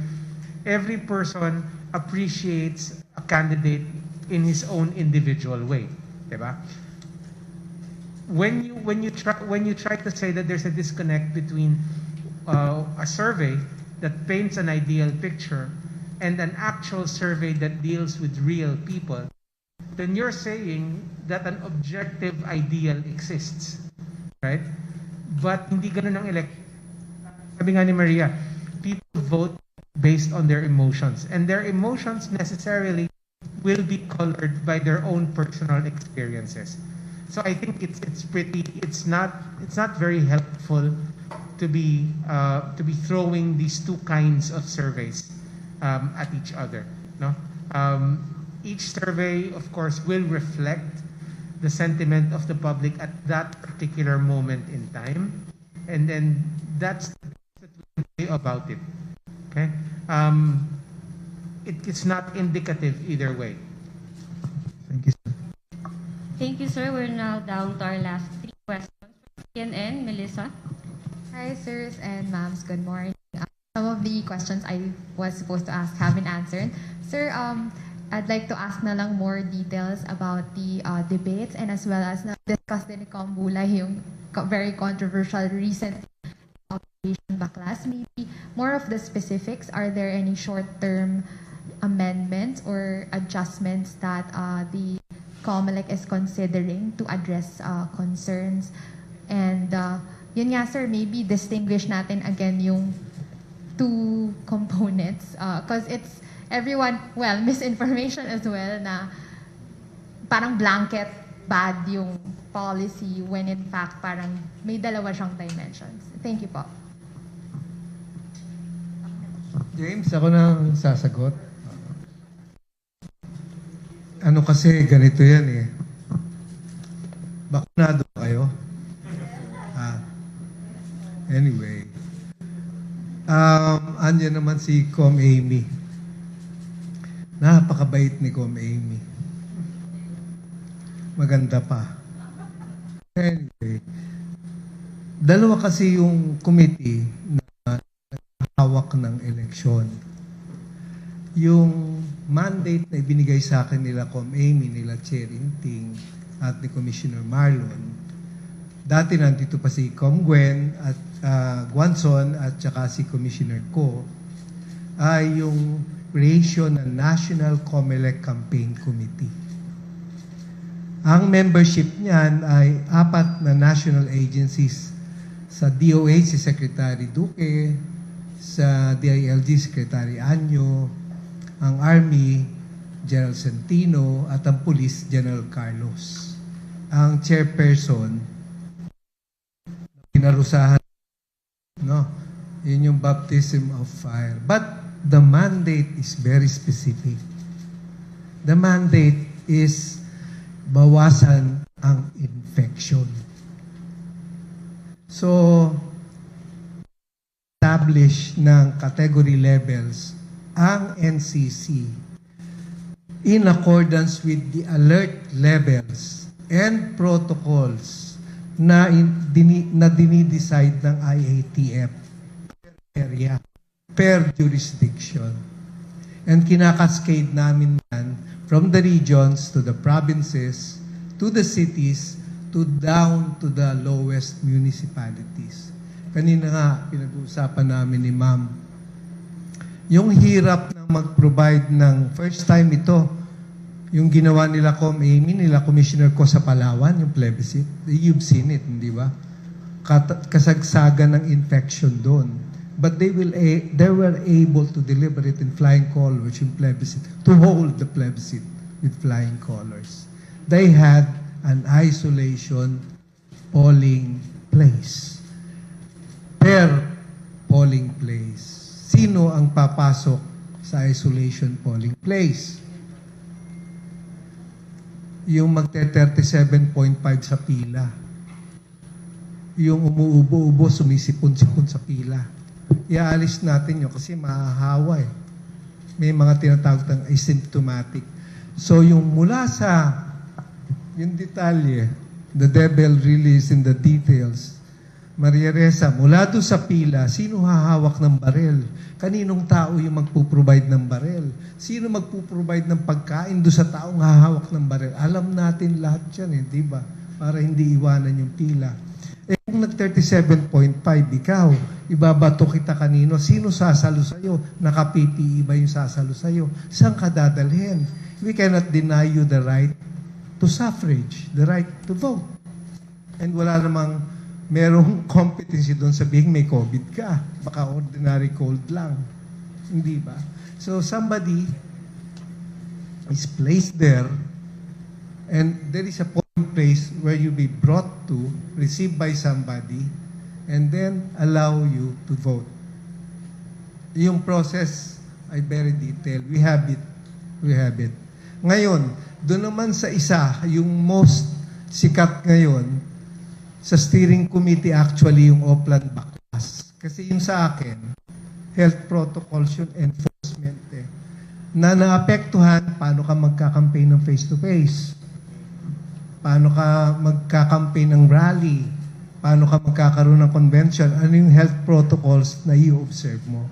every person appreciates a candidate in his own individual way, diba? When you try to say that there's a disconnect between a survey that paints an ideal picture and an actual survey that deals with real people, then you're saying that an objective ideal exists. Right? But hindi ganun ang election. Sabi nga ni Maria, people vote based on their emotions. And their emotions necessarily will be colored by their own personal experiences. So I think it's not very helpful to be throwing these two kinds of surveys at each other. No, each survey, of course, will reflect the sentiment of the public at that particular moment in time, and then that's the way about it. Okay, it's not indicative either way. Thank you, sir. Thank you, sir. We're now down to our last 3 questions. CNN, Melissa. Hi, sirs and ma'ams. Good morning. Some of the questions I was supposed to ask have been answered. Sir, I'd like to ask na lang more details about the debates, and as well as na-discuss din ni Combulay yung very controversial recent Operation Backlash. Maybe more of the specifics. Are there any short-term amendments or adjustments that the Comelec is considering to address concerns? And yun nga, sir, maybe distinguish natin again yung two components, because it's everyone, well, misinformation as well, na parang blanket bad yung policy when in fact parang may dalawa siyang dimensions. Thank you po. James, ako na sasagot. Ano kasi, ganito yan eh. Bakunado kayo? Anyway. Andyan naman si Com Amy. Napakabait ni Com Amy. Maganda pa. Anyway. Dalawa kasi yung committee na hawak ng eleksyon. Yung mandate na ibinigay sa akin nila Com Amy, nila Chair Inting, at ni Commissioner Marlon. Dati nandito pa si Com Gwen at Guanzon at saka si Commissioner Ko, ay yung creation ng National Comelec Campaign Committee. Ang membership niyan ay 4 na national agencies. Sa DOH, si Secretary Duque, sa DILG, Secretary Anyo, ang Army, General Centino, at ang Police, General Carlos. Ang chairperson, pinarusahan, no? Yun yung baptism of fire. But the mandate is very specific. The mandate is bawasan ang infection. So, establish ng category levels ang NCC in accordance with the alert levels and protocols na dinidecide ng IATF per area, per jurisdiction. And kinakascade namin yan from the regions to the provinces to the cities to down to the lowest municipalities. Kanina nga, pinag-uusapan namin ni Ma'am, yung hirap na mag-provide ng first time ito, yung ginawa nila Com Amy, nila Commissioner Ko sa Palawan, yung plebiscite. You've seen it, hindi ba? Kasagsagan ng infection doon. But they were able to deliver it in flying colors, yung plebiscite, to hold the plebiscite with flying colors. They had an isolation polling place. Per polling place. Sino ang papasok sa isolation polling place? Yung magte-37.5 sa pila. Yung umuubo-ubo, sumisipon-sipon sa pila. Iaalis natin yun kasi mahahawa eh. May mga tinatawag ng asymptomatic. So yung mula sa yung detalye, the devil really is in the details. Maria Reza, mula doon sa pila, sino hahawak ng barel? Kaninong tao yung magpuprovide ng barel? Sino magpuprovide ng pagkain doon sa taong hahawak ng barel? Alam natin lahat yan eh, di ba? Para hindi iwanan yung pila. Eh kung nag-37.5 ikaw, ibabato kita kanino? Sino sasalo sa'yo? Naka-PPE ba yung sasalo sa'yo? Saan ka dadalhin? We cannot deny you the right to suffrage, the right to vote. And wala namang merong competency doon sabihin may COVID ka. Baka ordinary cold lang. Hindi ba? So somebody is placed there and there is a polling place where you be brought to, received by somebody, and then allow you to vote. Yung process ay very detailed. We have it. We have it. Ngayon, doon naman sa isa, yung most sikat ngayon, sa steering committee actually yung Oplan Backlash. Kasi yung sa akin, health protocols yun, enforcement eh. Na naapektuhan, paano ka magkakampaign ng face-to-face? Paano ka magkakampaign ng rally? Paano ka magkakaroon ng convention? Ano yung health protocols na i-observe mo?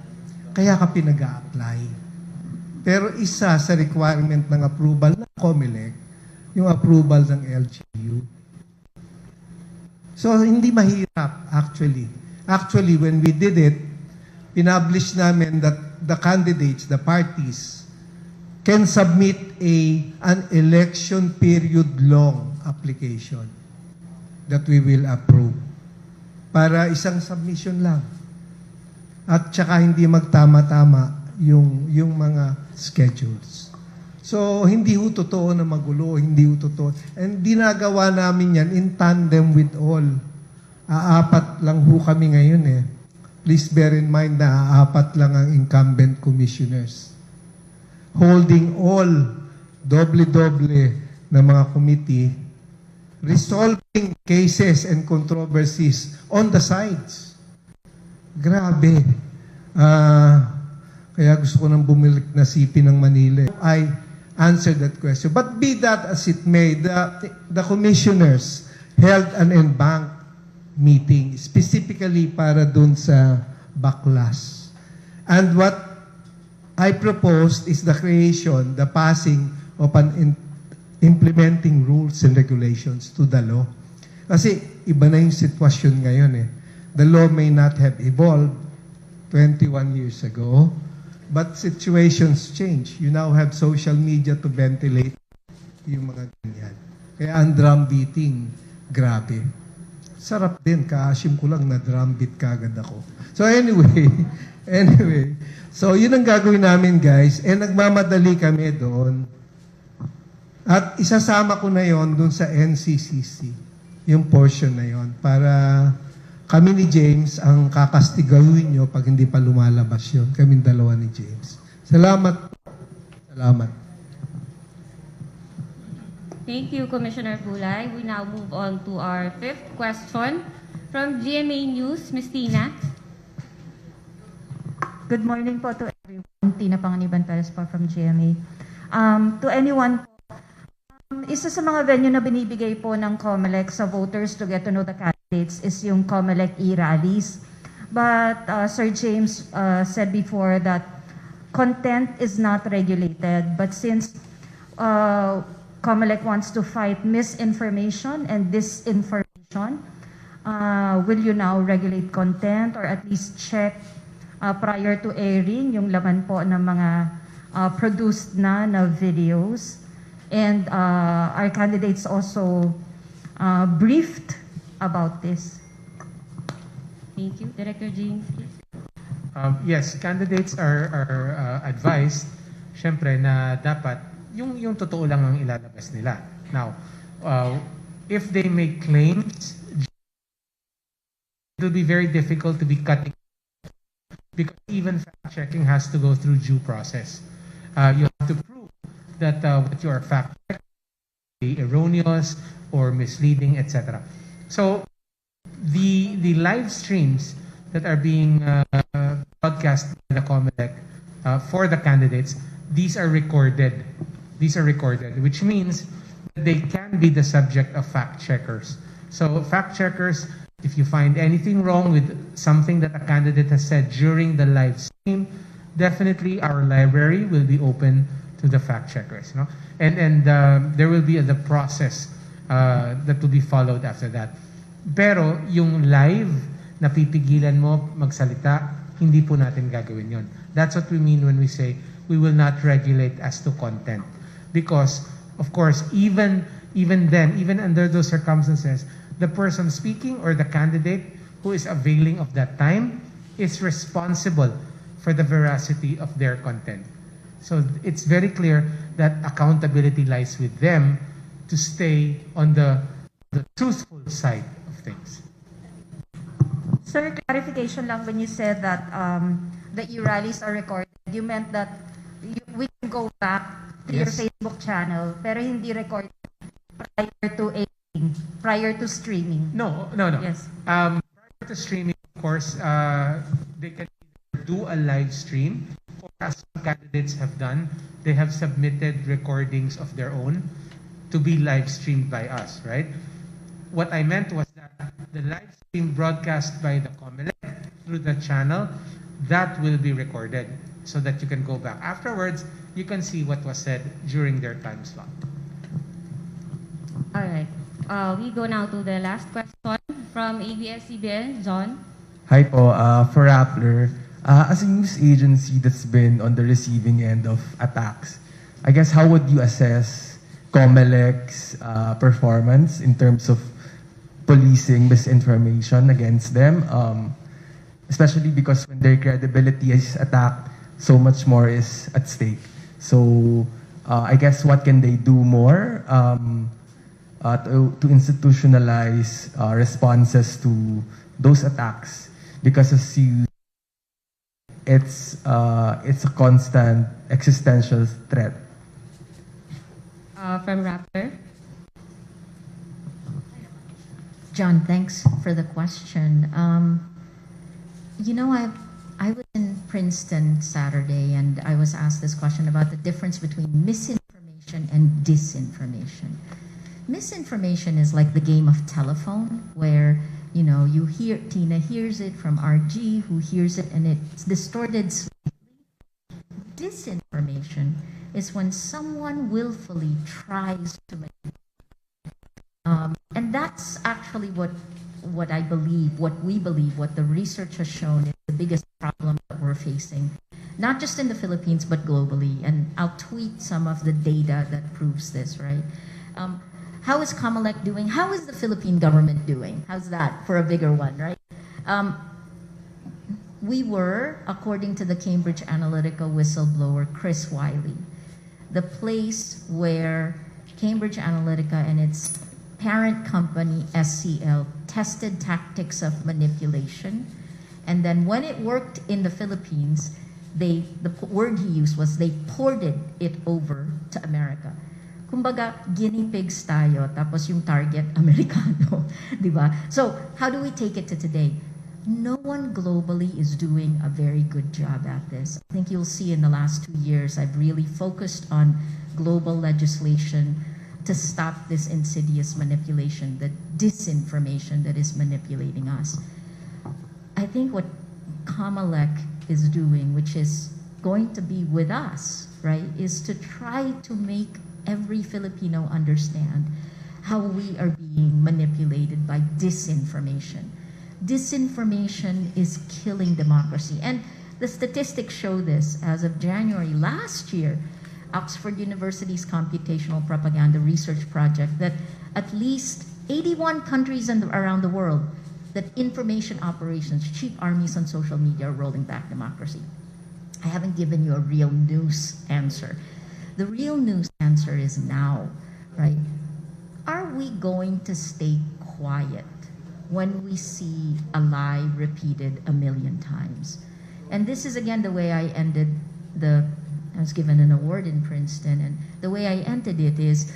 Kaya ka pinag-a-apply. Pero isa sa requirement ng approval ng Comelec, yung approval ng LGU. So, hindi mahirap actually. Actually, when we did it, pinublish namin that the candidates, the parties, can submit an election period long application that we will approve. Para isang submission lang. At saka hindi magtama-tama yung mga schedules. So, hindi ho totoo na magulo, hindi ho totoo. And ginagawa namin yan in tandem with all. Aapat lang ho kami ngayon eh. Please bear in mind na aapat lang ang incumbent commissioners. Holding all doble-doble na mga committee, resolving cases and controversies on the sides. Grabe. Kaya gusto ko nang bumalik na sipi ng Manila. I answered that question. But be that as it may, the commissioners held an en-banc meeting specifically para dun sa backlash. And what I proposed is the creation, the passing of an implementing rules and regulations to the law. Kasi iba na yung sitwasyon ngayon eh. The law may not have evolved 21 years ago, but situations change. You now have social media to ventilate yung mga ganyan. Kaya ang drum beating, grabe. Sarap din, kaasim ko lang na drum beat kagad ako. So anyway, so yun ang gagawin namin guys, nagmamadali kami doon. At isasama ko na yon doon sa NCCC, yung portion na yon, para kami ni James ang kakastigawin nyo pag hindi pa lumalabas yun. Kaming dalawa ni James. Salamat. Salamat. Thank you, Commissioner Bulay. We now move on to our fifth question from GMA News. Ms. Tina. Good morning po to everyone. Tina Panganiban Perez po from GMA. To anyone po, isa sa mga venue na binibigay po ng Comelec sa voters to get to know the candidates is yung Comelec e-rallies. But Sir James said before that content is not regulated. But since Comelec wants to fight misinformation and disinformation, will you now regulate content or at least check prior to airing yung laman po ng mga produced na videos? And our candidates also briefed about this. Thank you. Director James, please. Yes, candidates are advised, syempre, na dapat yung totoo lang ang ilalabas nila. Now, if they make claims, it will be very difficult to be cutting because even fact-checking has to go through due process. You have to prove that what you are fact-checking is erroneous or misleading, etc. So, the live streams that are being broadcast by the Comelec for the candidates, these are recorded. These are recorded, which means that they can be the subject of fact-checkers. So, fact-checkers, if you find anything wrong with something that a candidate has said during the live stream, definitely our library will be open to the fact-checkers. No? And there will be the process that will be followed after that. Pero yung live na pipigilan mo magsalita, hindi po natin gagawin yon. That's what we mean when we say we will not regulate as to content. Because of course, even then, even under those circumstances, the person speaking or the candidate who is availing of that time is responsible for the veracity of their content. So it's very clear that accountability lies with them to stay on the truthful side of things. Sir, clarification lang when you said that the e-rallies are recorded. You meant that we can go back to your Yes. Facebook channel, pero hindi recorded prior to streaming. No. Yes. Prior to streaming, of course, they can either do a live stream, or as some candidates have done, they have submitted recordings of their own to be live streamed by us, right? What I meant was that the live stream broadcast by the Comelec through the channel, that will be recorded so that you can go back. Afterwards, you can see what was said during their time slot. All right. We go now to the last question from ABS-CBN, John. Hi po, for Rappler. As a news agency that's been on the receiving end of attacks, I guess how would you assess Comelec's performance in terms of policing misinformation against them? Especially because when their credibility is attacked, so much more is at stake. So I guess what can they do more to institutionalize responses to those attacks? Because as you, it's a constant existential threat. From Rappler. John, thanks for the question. You know, I was in Princeton Saturday, and I was asked this question about the difference between misinformation and disinformation. Misinformation is like the game of telephone, where you know you hear Tina hears it from RG, who hears it, and it's distorted slightly. Disinformation is when someone willfully tries to make and that's actually what I believe, what we believe, what the research has shown is the biggest problem that we're facing, not just in the Philippines, but globally. And I'll tweet some of the data that proves this, right? How is Comelec doing? How is the Philippine government doing? How's that for a bigger one, right? We were, according to the Cambridge Analytica whistleblower Chris Wiley, the place where Cambridge Analytica and its parent company, SCL, tested tactics of manipulation. And then when it worked in the Philippines, the word he used was they ported it over to America. Kumbaga, guinea pigs tayo, tapos yung target, Amerikano. Di ba? So, how do we take it to today? No one globally is doing a very good job at this. I think you'll see in the last 2 years, I've really focused on global legislation to stop this insidious manipulation, the disinformation that is manipulating us. I think what Comelec is doing, which is going to be with us, right, is to try to make every Filipino understand how we are being manipulated by disinformation. Disinformation is killing democracy. And the statistics show this. As of January last year, Oxford University's Computational Propaganda Research Project, that at least 81 countries around the world, that information operations, cheap armies on social media are rolling back democracy. I haven't given you a real news answer. The real news answer is now, right? Are we going to stay quiet when we see a lie repeated a million times? And this is again the way I ended I was given an award in Princeton, and the way I ended it is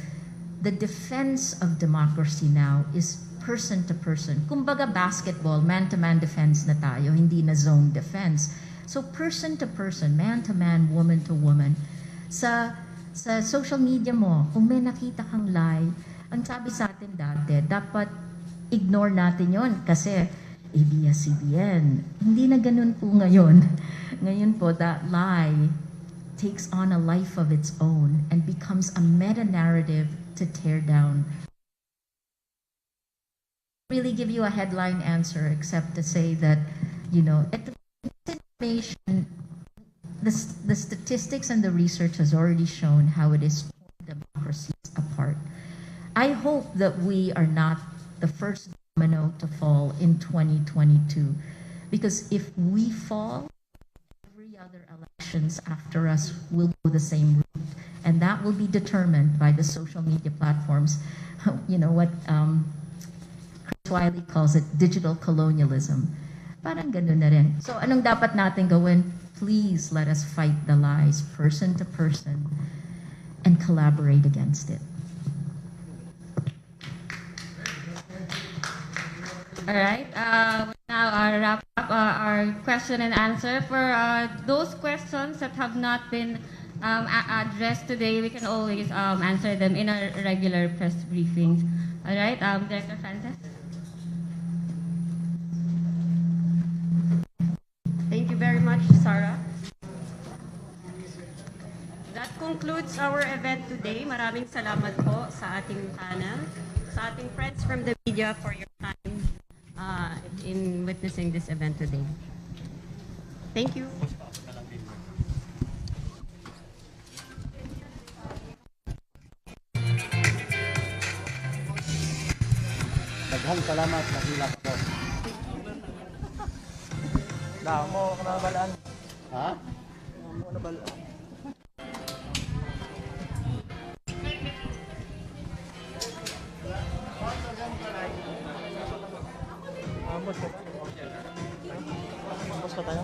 the defense of democracy now is person to person. Kumbaga basketball, man-to-man defense na tayo, hindi na zone defense. So person to person, man to man, woman to woman. Sa social media mo, kung may nakita kang lie, ang sabi sa atin dati, dapat ignore natin yon kasi ABS-CBN. Hindi na ganun po ngayon. Ngayon po, that lie takes on a life of its own and becomes a meta-narrative to tear down. Really give you a headline answer except to say that, you know, information, the statistics and the research has already shown how it is democracies apart. I hope that we are not the first domino to fall in 2022, because if we fall, every other elections after us will go the same route, and that will be determined by the social media platforms. You know what Chris Wiley calls it, digital colonialism. Parang ganun na rin. So anong dapat natin gawin? Please let us fight the lies person to person and collaborate against it. All right. Now I'll wrap up our question and answer. For those questions that have not been addressed today, we can always answer them in our regular press briefings. All right. Director Francis. Thank you very much, Sarah. That concludes our event today. Maraming salamat po sa ating panel, sa ating friends from the media for your time in witnessing this event today. Thank you. Daghang salamat, nagilak ko. Mo ka na balaan. Ha? Mo na balaan. Vamos ka tayo.